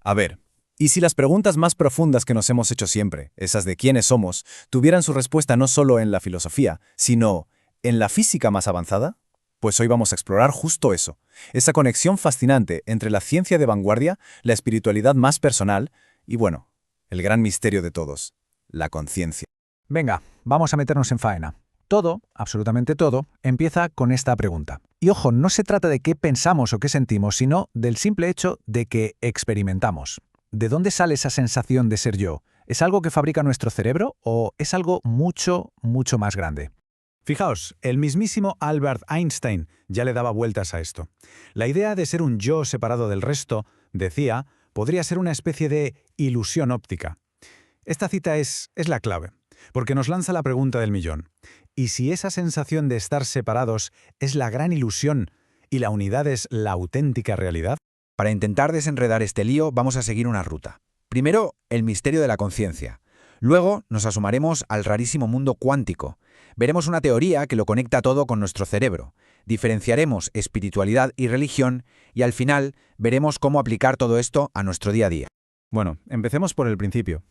A ver, ¿y si las preguntas más profundas que nos hemos hecho siempre, esas de quiénes somos, tuvieran su respuesta no solo en la filosofía, sino en la física más avanzada? Pues hoy vamos a explorar justo eso, esa conexión fascinante entre la ciencia de vanguardia, la espiritualidad más personal y, bueno, el gran misterio de todos, la conciencia. Venga, vamos a meternos en faena. Todo, absolutamente todo, empieza con esta pregunta. Y ojo, no se trata de qué pensamos o qué sentimos, sino del simple hecho de que experimentamos. ¿De dónde sale esa sensación de ser yo? ¿Es algo que fabrica nuestro cerebro o es algo mucho, mucho más grande? Fijaos, el mismísimo Albert Einstein ya le daba vueltas a esto. La idea de ser un yo separado del resto, decía, podría ser una especie de ilusión óptica. Esta cita es la clave, porque nos lanza la pregunta del millón. ¿Y si esa sensación de estar separados es la gran ilusión y la unidad es la auténtica realidad? Para intentar desenredar este lío vamos a seguir una ruta. Primero, el misterio de la conciencia. Luego nos asomaremos al rarísimo mundo cuántico. Veremos una teoría que lo conecta todo con nuestro cerebro. Diferenciaremos espiritualidad y religión y al final veremos cómo aplicar todo esto a nuestro día a día. Bueno, empecemos por el principio.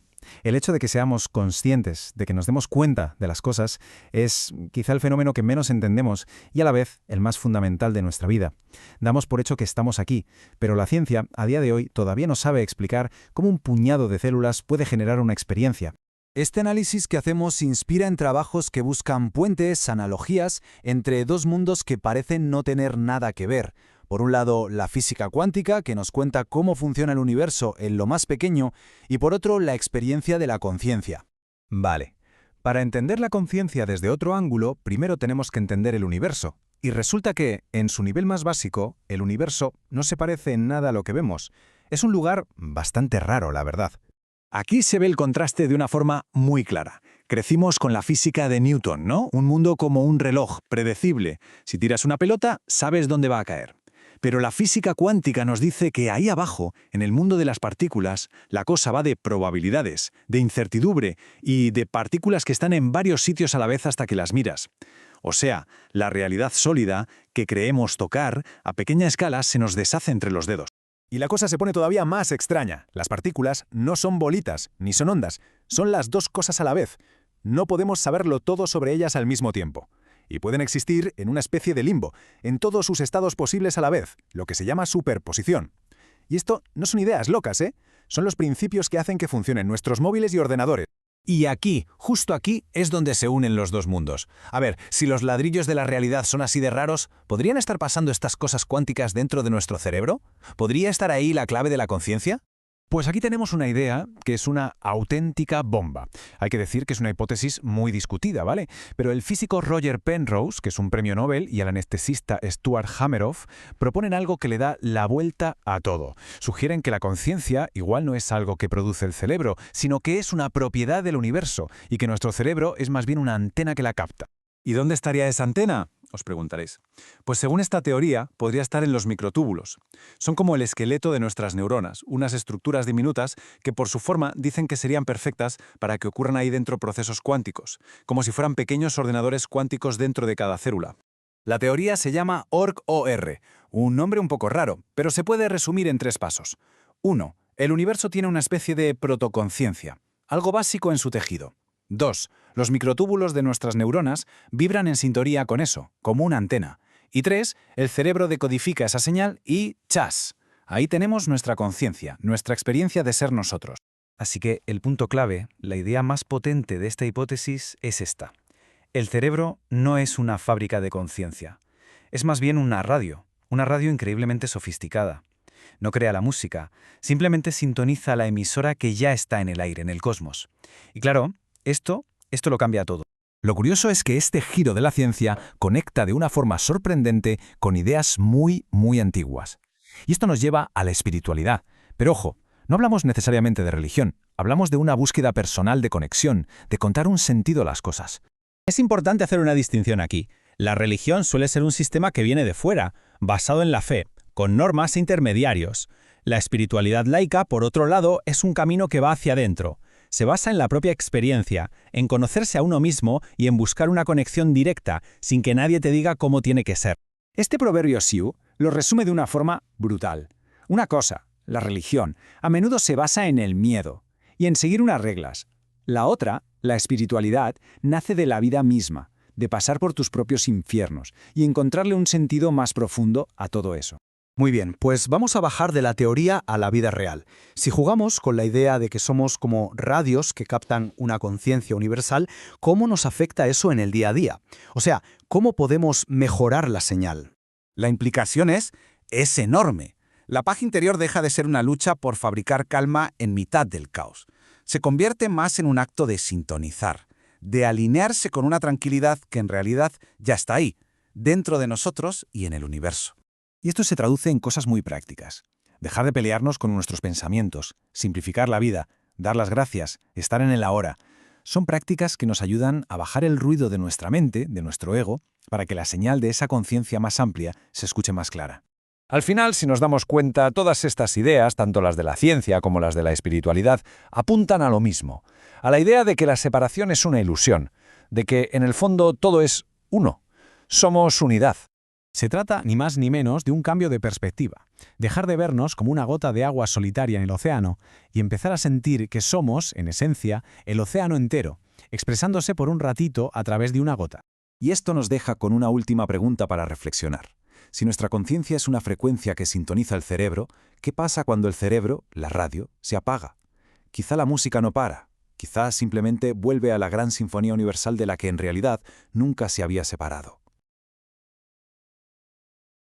El hecho de que seamos conscientes, de que nos demos cuenta de las cosas, es quizá el fenómeno que menos entendemos y a la vez el más fundamental de nuestra vida. Damos por hecho que estamos aquí, pero la ciencia, a día de hoy, todavía no sabe explicar cómo un puñado de células puede generar una experiencia. Este análisis que hacemos se inspira en trabajos que buscan puentes, analogías, entre dos mundos que parecen no tener nada que ver. Por un lado, la física cuántica, que nos cuenta cómo funciona el universo en lo más pequeño, y por otro, la experiencia de la conciencia. Vale. Para entender la conciencia desde otro ángulo, primero tenemos que entender el universo. Y resulta que, en su nivel más básico, el universo no se parece en nada a lo que vemos. Es un lugar bastante raro, la verdad. Aquí se ve el contraste de una forma muy clara. Crecimos con la física de Newton, ¿no? Un mundo como un reloj, predecible. Si tiras una pelota, sabes dónde va a caer. Pero la física cuántica nos dice que ahí abajo, en el mundo de las partículas, la cosa va de probabilidades, de incertidumbre y de partículas que están en varios sitios a la vez hasta que las miras. O sea, la realidad sólida, que creemos tocar, a pequeña escala se nos deshace entre los dedos. Y la cosa se pone todavía más extraña. Las partículas no son bolitas, ni son ondas. Son las dos cosas a la vez. No podemos saberlo todo sobre ellas al mismo tiempo. Y pueden existir en una especie de limbo, en todos sus estados posibles a la vez, lo que se llama superposición. Y esto no son ideas locas, ¿eh? Son los principios que hacen que funcionen nuestros móviles y ordenadores. Y aquí, justo aquí, es donde se unen los dos mundos. A ver, si los ladrillos de la realidad son así de raros, ¿podrían estar pasando estas cosas cuánticas dentro de nuestro cerebro? ¿Podría estar ahí la clave de la conciencia? Pues aquí tenemos una idea que es una auténtica bomba. Hay que decir que es una hipótesis muy discutida, ¿vale? Pero el físico Roger Penrose, que es un premio Nobel, y el anestesista Stuart Hameroff, proponen algo que le da la vuelta a todo. Sugieren que la conciencia igual no es algo que produce el cerebro, sino que es una propiedad del universo, y que nuestro cerebro es más bien una antena que la capta. ¿Y dónde estaría esa antena?, os preguntaréis. Pues según esta teoría, podría estar en los microtúbulos. Son como el esqueleto de nuestras neuronas, unas estructuras diminutas que por su forma dicen que serían perfectas para que ocurran ahí dentro procesos cuánticos, como si fueran pequeños ordenadores cuánticos dentro de cada célula. La teoría se llama ORC-OR, un nombre un poco raro, pero se puede resumir en 3 pasos. 1. El universo tiene una especie de protoconciencia, algo básico en su tejido. 2. Los microtúbulos de nuestras neuronas vibran en sintonía con eso, como una antena. Y 3. El cerebro decodifica esa señal y ¡chas! Ahí tenemos nuestra conciencia, nuestra experiencia de ser nosotros. Así que el punto clave, la idea más potente de esta hipótesis es esta. El cerebro no es una fábrica de conciencia. Es más bien una radio increíblemente sofisticada. No crea la música, simplemente sintoniza la emisora que ya está en el aire, en el cosmos. Y claro, esto lo cambia todo. Lo curioso es que este giro de la ciencia conecta de una forma sorprendente con ideas muy, muy antiguas. Y esto nos lleva a la espiritualidad. Pero ojo, no hablamos necesariamente de religión, hablamos de una búsqueda personal de conexión, de contar un sentido a las cosas. Es importante hacer una distinción aquí. La religión suele ser un sistema que viene de fuera, basado en la fe, con normas e intermediarios. La espiritualidad laica, por otro lado, es un camino que va hacia adentro. Se basa en la propia experiencia, en conocerse a uno mismo y en buscar una conexión directa, sin que nadie te diga cómo tiene que ser. Este proverbio Sioux lo resume de una forma brutal. Una cosa, la religión, a menudo se basa en el miedo y en seguir unas reglas. La otra, la espiritualidad, nace de la vida misma, de pasar por tus propios infiernos y encontrarle un sentido más profundo a todo eso. Muy bien, pues vamos a bajar de la teoría a la vida real. Si jugamos con la idea de que somos como radios que captan una conciencia universal, ¿cómo nos afecta eso en el día a día? O sea, ¿cómo podemos mejorar la señal? La implicación es enorme. La paz interior deja de ser una lucha por fabricar calma en mitad del caos. Se convierte más en un acto de sintonizar, de alinearse con una tranquilidad que en realidad ya está ahí, dentro de nosotros y en el universo. Y esto se traduce en cosas muy prácticas. Dejar de pelearnos con nuestros pensamientos, simplificar la vida, dar las gracias, estar en el ahora. Son prácticas que nos ayudan a bajar el ruido de nuestra mente, de nuestro ego, para que la señal de esa conciencia más amplia se escuche más clara. Al final, si nos damos cuenta, todas estas ideas, tanto las de la ciencia como las de la espiritualidad, apuntan a lo mismo, a la idea de que la separación es una ilusión, de que en el fondo todo es uno. Somos unidad. Se trata ni más ni menos de un cambio de perspectiva, dejar de vernos como una gota de agua solitaria en el océano y empezar a sentir que somos, en esencia, el océano entero, expresándose por un ratito a través de una gota. Y esto nos deja con una última pregunta para reflexionar. Si nuestra conciencia es una frecuencia que sintoniza el cerebro, ¿qué pasa cuando el cerebro, la radio, se apaga? Quizá la música no para, quizá simplemente vuelve a la gran sinfonía universal de la que en realidad nunca se había separado.